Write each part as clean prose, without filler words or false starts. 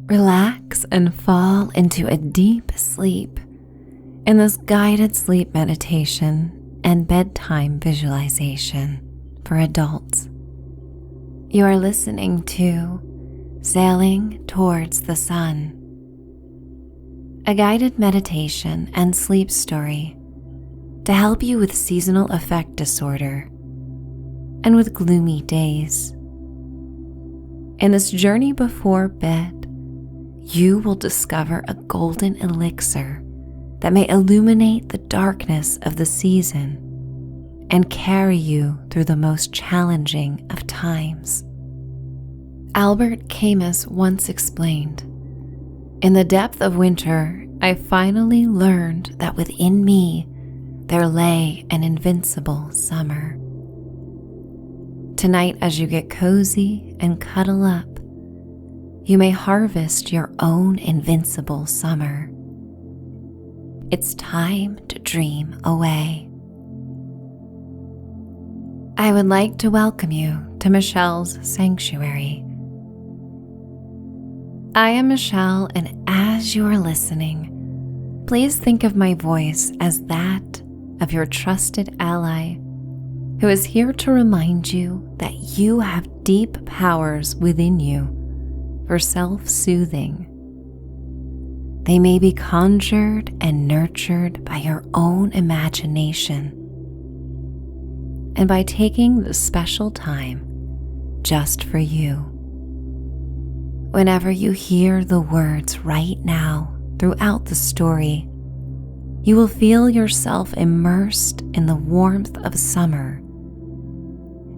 Relax and fall into a deep sleep in this guided sleep meditation and bedtime visualization for adults. You are listening to Sailing Towards the Sun, a guided meditation and sleep story to help you with seasonal affect disorder and with gloomy days. In this journey before bed, you will discover a golden elixir that may illuminate the darkness of the season and carry you through the most challenging of times. Albert Camus once explained, "In the depth of winter, I finally learned that within me there lay an invincible summer." Tonight, as you get cozy and cuddle up, you may harvest your own invincible summer. It's time to dream away. I would like to welcome you to Michelle's Sanctuary. I am Michelle, and as you are listening, please think of my voice as that of your trusted ally who is here to remind you that you have deep powers within you for self-soothing. They may be conjured and nurtured by your own imagination and by taking the special time just for you. Whenever you hear the words right now throughout the story, you will feel yourself immersed in the warmth of summer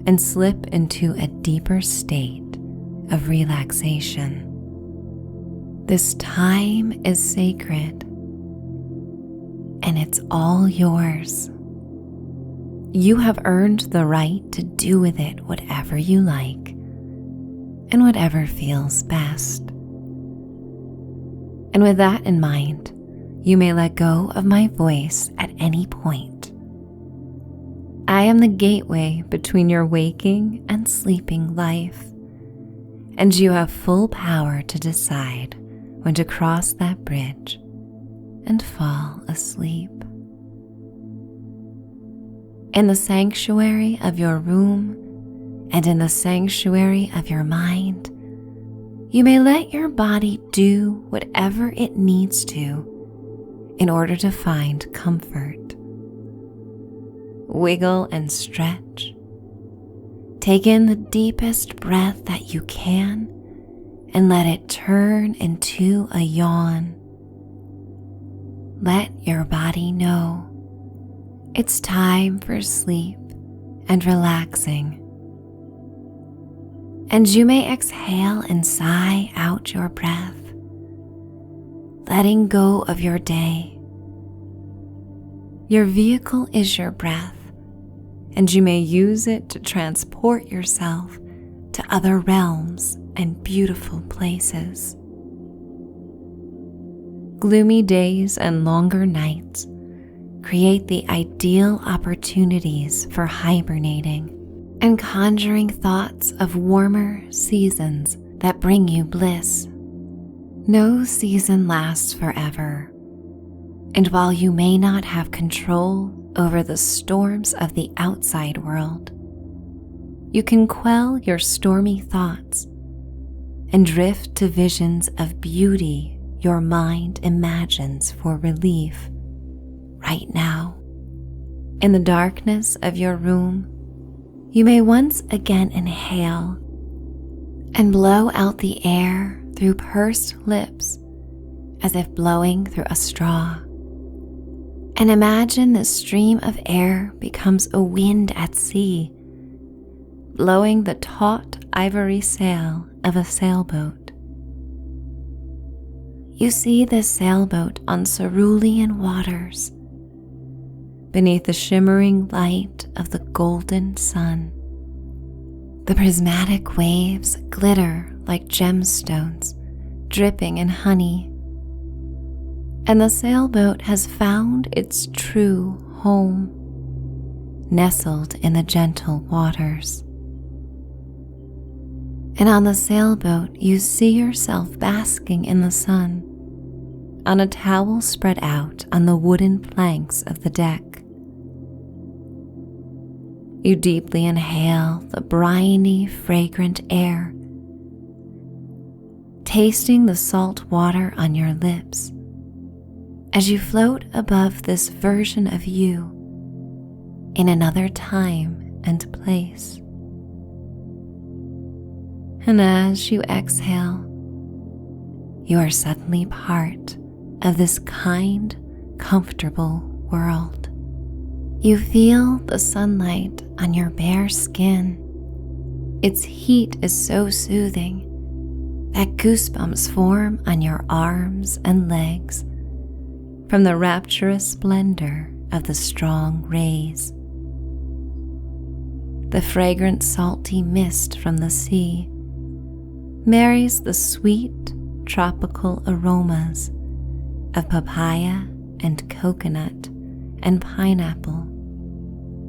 and slip into a deeper state of relaxation. This time is sacred, and it's all yours. You have earned the right to do with it whatever you like and whatever feels best. And with that in mind, you may let go of my voice at any point. I am the gateway between your waking and sleeping life, and you have full power to decide when to cross that bridge and fall asleep. In the sanctuary of your room and in the sanctuary of your mind, you may let your body do whatever it needs to in order to find comfort. Wiggle and stretch. Take in the deepest breath that you can and let it turn into a yawn. Let your body know it's time for sleep and relaxing. And you may exhale and sigh out your breath, letting go of your day. Your vehicle is your breath, and you may use it to transport yourself to other realms and beautiful places. Gloomy days and longer nights create the ideal opportunities for hibernating and conjuring thoughts of warmer seasons that bring you bliss. No season lasts forever, and while you may not have control over the storms of the outside world, you can quell your stormy thoughts and drift to visions of beauty your mind imagines for relief right now. In the darkness of your room, you may once again inhale and blow out the air through pursed lips as if blowing through a straw. And imagine the stream of air becomes a wind at sea, blowing the taut ivory sail of a sailboat. You see this sailboat on cerulean waters, beneath the shimmering light of the golden sun. The prismatic waves glitter like gemstones, dripping in honey. And the sailboat has found its true home, nestled in the gentle waters. And on the sailboat, you see yourself basking in the sun on a towel spread out on the wooden planks of the deck. You deeply inhale the briny, fragrant air, tasting the salt water on your lips as you float above this version of you in another time and place. And as you exhale, you are suddenly part of this kind, comfortable world. You feel the sunlight on your bare skin. Its heat is so soothing that goosebumps form on your arms and legs from the rapturous splendor of the strong rays. The fragrant salty mist from the sea marries the sweet tropical aromas of papaya and coconut and pineapple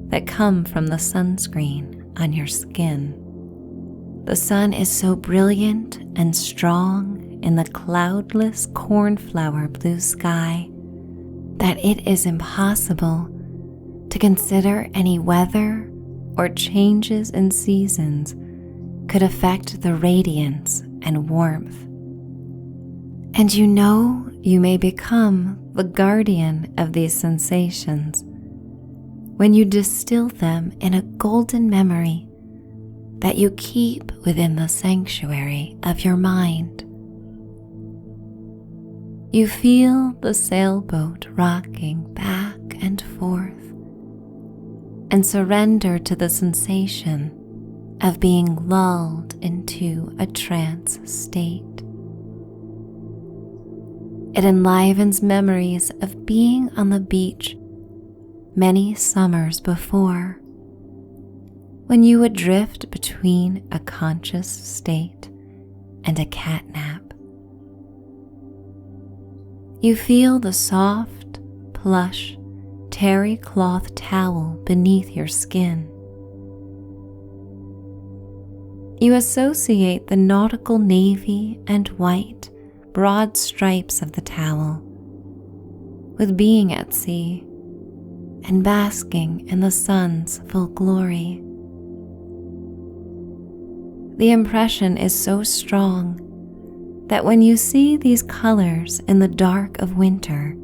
that come from the sunscreen on your skin. The sun is so brilliant and strong in the cloudless cornflower blue sky that it is impossible to consider any weather or changes in seasons could affect the radiance and warmth. And you know you may become the guardian of these sensations when you distill them in a golden memory that you keep within the sanctuary of your mind. You feel the sailboat rocking back and forth and surrender to the sensation of being lulled into a trance state. It enlivens memories of being on the beach many summers before, when you would drift between a conscious state and a catnap. You feel the soft, plush, terry cloth towel beneath your skin. You associate the nautical navy and white broad stripes of the towel with being at sea and basking in the sun's full glory. The impression is so strong that when you see these colors in the dark of winter,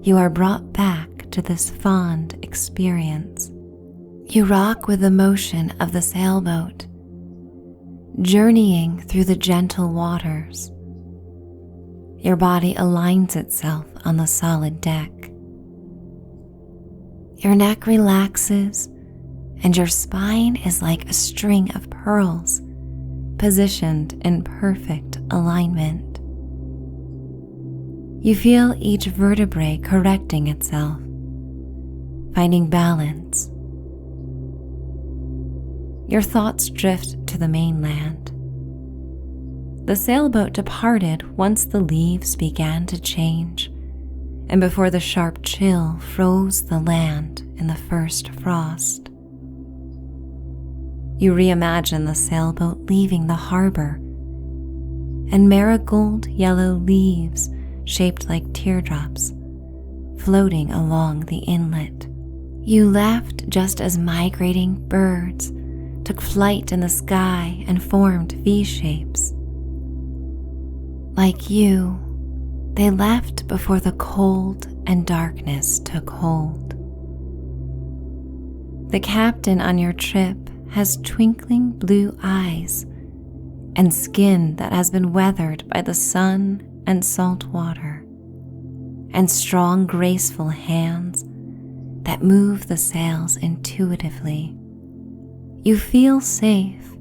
you are brought back to this fond experience. You rock with the motion of the sailboat, journeying through the gentle waters. Your body aligns itself on the solid deck. Your neck relaxes, and your spine is like a string of pearls positioned in perfect alignment. You feel each vertebrae correcting itself, finding balance. Your thoughts drift to the mainland. The sailboat departed once the leaves began to change, and before the sharp chill froze the land in the first frost. You reimagine the sailboat leaving the harbor, and marigold yellow leaves shaped like teardrops floating along the inlet. You left just as migrating birds took flight in the sky and formed V-shapes. Like you, they left before the cold and darkness took hold. The captain on your trip has twinkling blue eyes and skin that has been weathered by the sun and salt water, and strong, graceful hands that move the sails intuitively. You feel safe,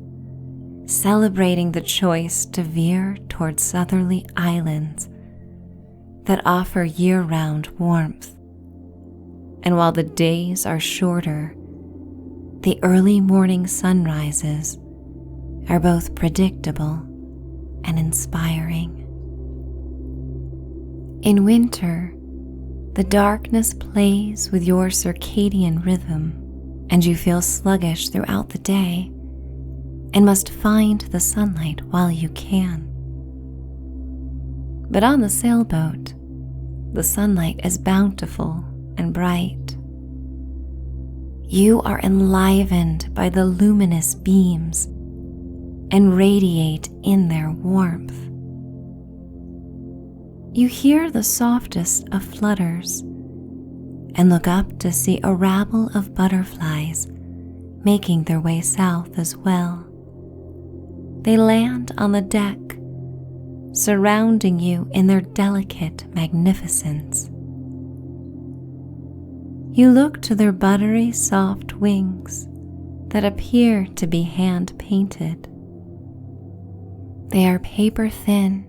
celebrating the choice to veer toward southerly islands that offer year-round warmth. And while the days are shorter, the early morning sunrises are both predictable and inspiring. In winter, the darkness plays with your circadian rhythm, and you feel sluggish throughout the day and must find the sunlight while you can. But on the sailboat, the sunlight is bountiful and bright. You are enlivened by the luminous beams and radiate in their warmth. You hear the softest of flutters and look up to see a rabble of butterflies making their way south as well. They land on the deck, surrounding you in their delicate magnificence. You look to their buttery soft wings that appear to be hand-painted. They are paper thin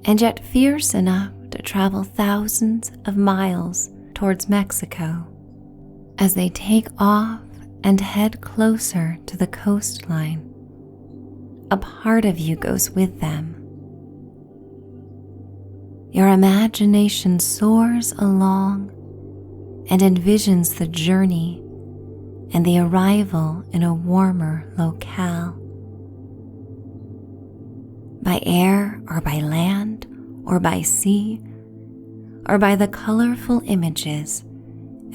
and yet fierce enough to travel thousands of miles towards Mexico. As they take off and head closer to the coastline, a part of you goes with them. Your imagination soars along and envisions the journey and the arrival in a warmer locale. By air or by land or by sea or by the colorful images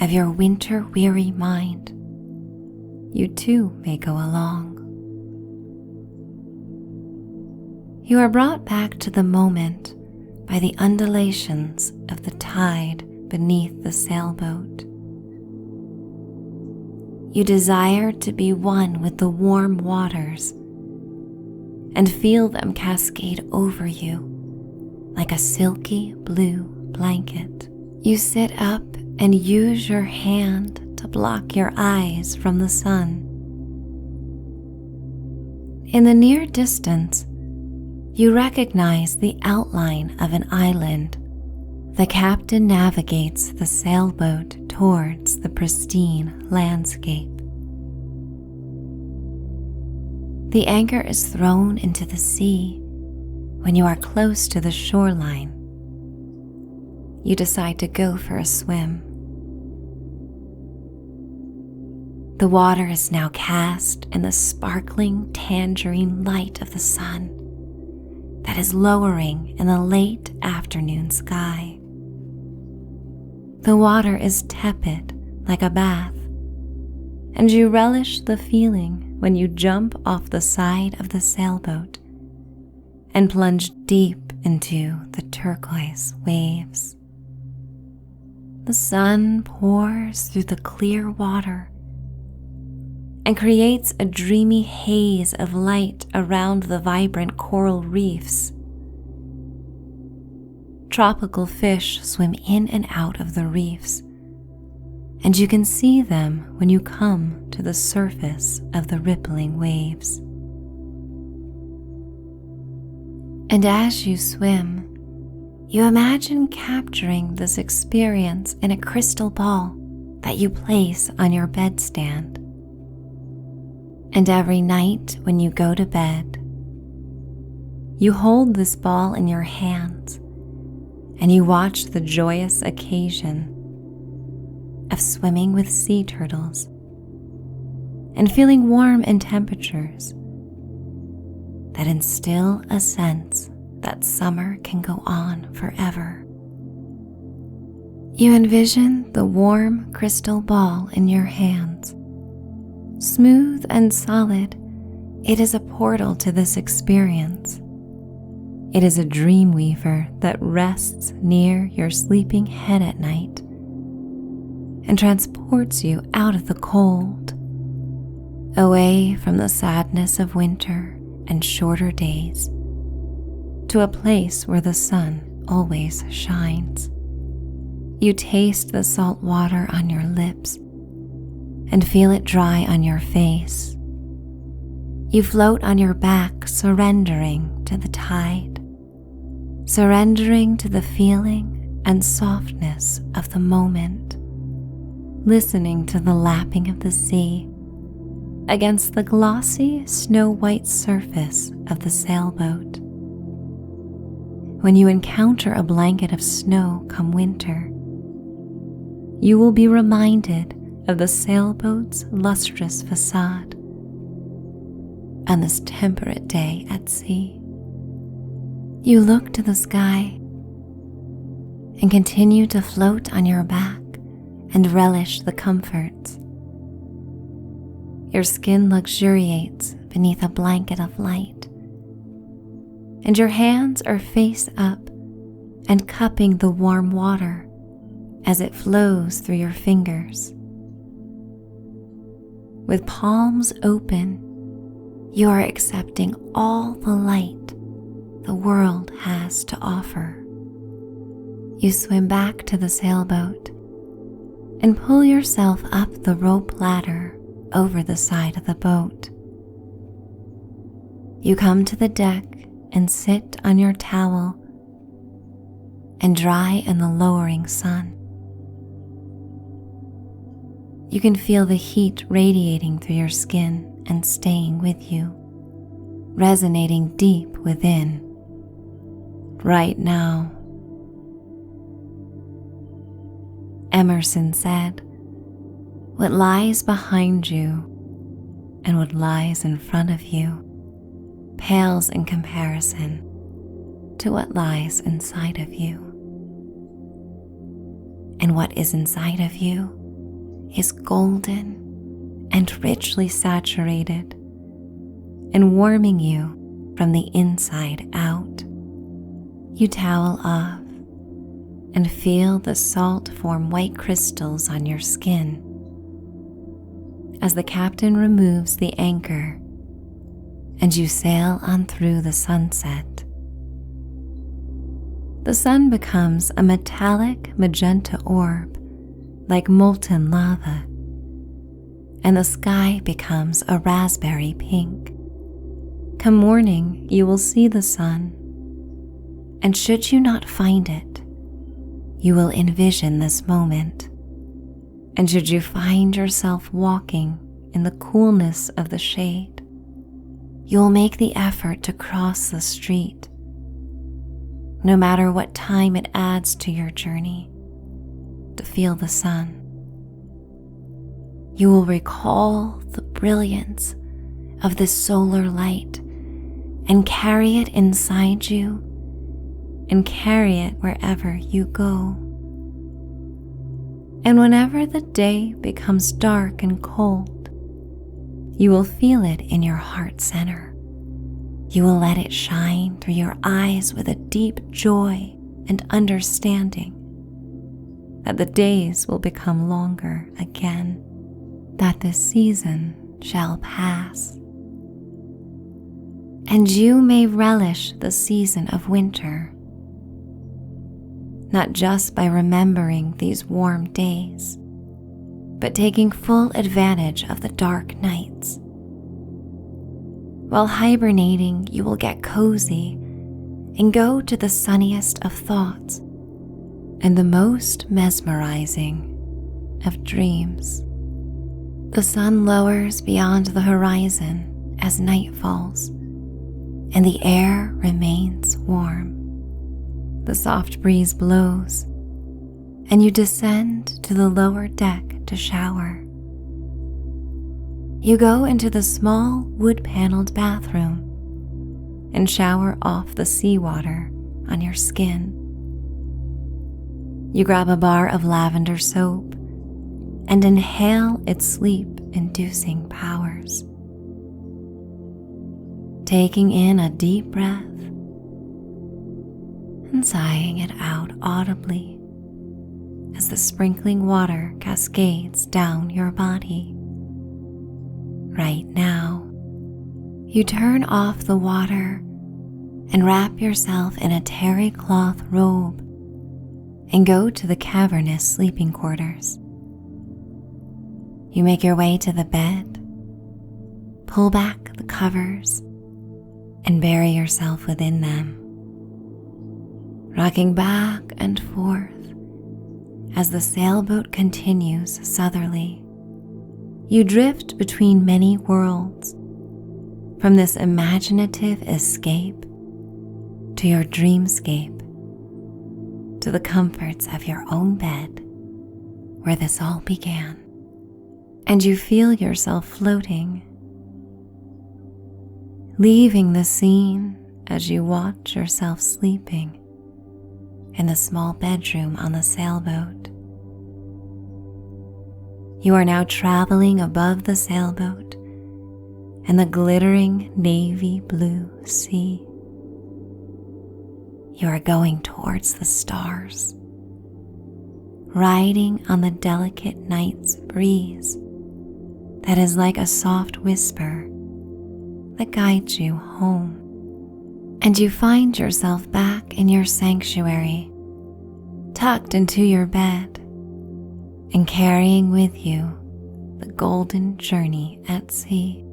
of your winter-weary mind, you too may go along. You are brought back to the moment by the undulations of the tide beneath the sailboat. You desire to be one with the warm waters and feel them cascade over you like a silky blue blanket. You sit up and use your hand to block your eyes from the sun. In the near distance, you recognize the outline of an island. The captain navigates the sailboat towards the pristine landscape. The anchor is thrown into the sea when you are close to the shoreline. You decide to go for a swim. The water is now cast in the sparkling tangerine light of the sun that is lowering in the late afternoon sky. The water is tepid like a bath, and you relish the feeling when you jump off the side of the sailboat and plunge deep into the turquoise waves. The sun pours through the clear water and creates a dreamy haze of light around the vibrant coral reefs. Tropical fish swim in and out of the reefs, and you can see them when you come to the surface of the rippling waves. And as you swim, you imagine capturing this experience in a crystal ball that you place on your bedstand. And every night when you go to bed, you hold this ball in your hands and you watch the joyous occasion of swimming with sea turtles and feeling warm in temperatures that instill a sense that summer can go on forever. You envision the warm crystal ball in your hands. Smooth and solid, it is a portal to this experience. It is a dream weaver that rests near your sleeping head at night and transports you out of the cold, away from the sadness of winter and shorter days, to a place where the sun always shines. You taste the salt water on your lips and feel it dry on your face. You float on your back, surrendering to the tide, surrendering to the feeling and softness of the moment, listening to the lapping of the sea against the glossy snow-white surface of the sailboat. When you encounter a blanket of snow come winter, you will be reminded of the sailboat's lustrous facade, on this temperate day at sea. You look to the sky and continue to float on your back and relish the comforts. Your skin luxuriates beneath a blanket of light, and your hands are face up and cupping the warm water as it flows through your fingers. With palms open, you are accepting all the light the world has to offer. You swim back to the sailboat and pull yourself up the rope ladder over the side of the boat. You come to the deck and sit on your towel and dry in the lowering sun. You can feel the heat radiating through your skin and staying with you, resonating deep within, right now. Emerson said, "What lies behind you and what lies in front of you pales in comparison to what lies inside of you. And what is inside of you is golden and richly saturated and warming you from the inside out." You towel off and feel the salt form white crystals on your skin as the captain removes the anchor and you sail on through the sunset. The sun becomes a metallic magenta orb like molten lava, and the sky becomes a raspberry pink. Come morning, you will see the sun, and should you not find it, you will envision this moment. And should you find yourself walking in the coolness of the shade, you will make the effort to cross the street, no matter what time it adds to your journey, to feel the sun. You will recall the brilliance of this solar light and carry it inside you and carry it wherever you go. And whenever the day becomes dark and cold, you will feel it in your heart center. You will let it shine through your eyes with a deep joy and understanding that the days will become longer again, that this season shall pass. And you may relish the season of winter, not just by remembering these warm days, but taking full advantage of the dark nights. While hibernating, you will get cozy and go to the sunniest of thoughts and the most mesmerizing of dreams. The sun lowers beyond the horizon as night falls, and the air remains warm. The soft breeze blows, and you descend to the lower deck to shower. You go into the small wood-paneled bathroom and shower off the seawater on your skin. You grab a bar of lavender soap and inhale its sleep-inducing powers. Taking in a deep breath and sighing it out audibly as the sprinkling water cascades down your body. Right now, you turn off the water and wrap yourself in a terry cloth robe and go to the cavernous sleeping quarters. You make your way to the bed, pull back the covers, and bury yourself within them, rocking back and forth as the sailboat continues southerly. You drift between many worlds, from this imaginative escape to your dreamscape, to the comforts of your own bed where this all began. And you feel yourself floating, leaving the scene as you watch yourself sleeping in the small bedroom on the sailboat. You are now traveling above the sailboat and the glittering navy blue sea. You are going towards the stars, riding on the delicate night's breeze that is like a soft whisper that guides you home. And you find yourself back in your sanctuary, tucked into your bed, and carrying with you the golden journey at sea.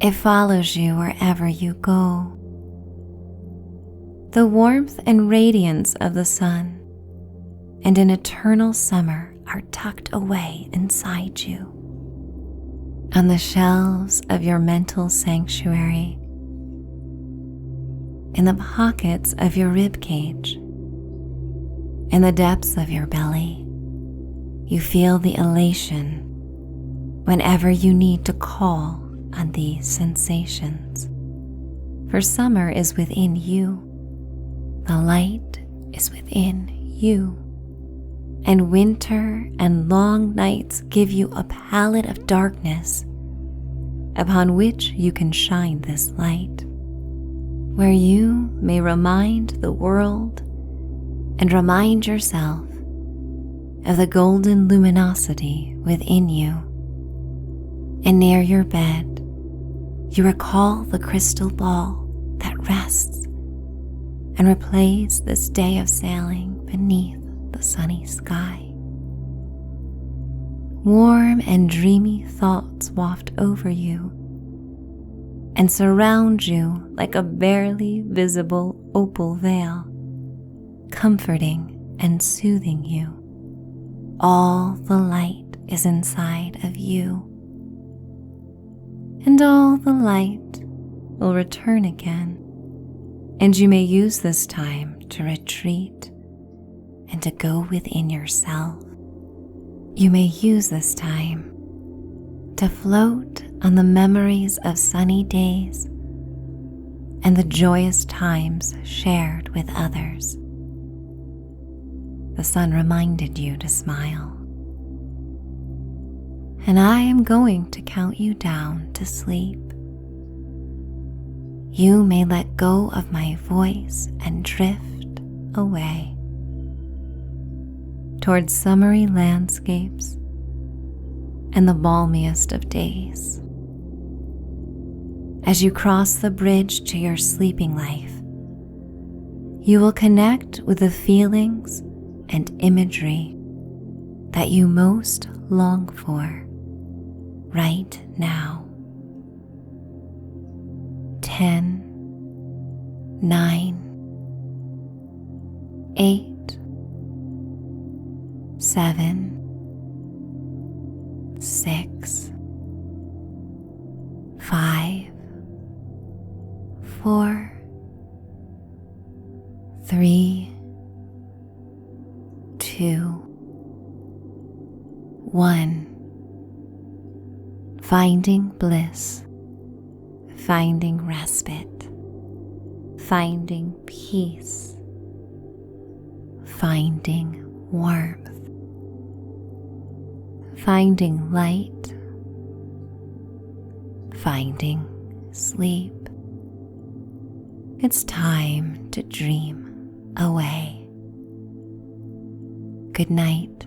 It follows you wherever you go. The warmth and radiance of the sun and an eternal summer are tucked away inside you. On the shelves of your mental sanctuary, in the pockets of your rib cage, in the depths of your belly, you feel the elation whenever you need to call on these sensations. For summer is within you, the light is within you, and winter and long nights give you a palette of darkness upon which you can shine this light, where you may remind the world and remind yourself of the golden luminosity within you. And near your bed, you recall the crystal ball that rests and replays this day of sailing beneath the sunny sky. Warm and dreamy thoughts waft over you and surround you like a barely visible opal veil, comforting and soothing you. All the light is inside of you, and all the light will return again, and you may use this time to retreat and to go within yourself. You may use this time to float on the memories of sunny days and the joyous times shared with others. The sun reminded you to smile. And I am going to count you down to sleep. You may let go of my voice and drift away towards summery landscapes and the balmiest of days. As you cross the bridge to your sleeping life, you will connect with the feelings and imagery that you most long for right now. 10, 9, 8, 7, 6, 5, 4, 3, 2, 1. Finding bliss, finding respite, finding peace, finding warmth, finding light, finding sleep. It's time to dream away. Good night.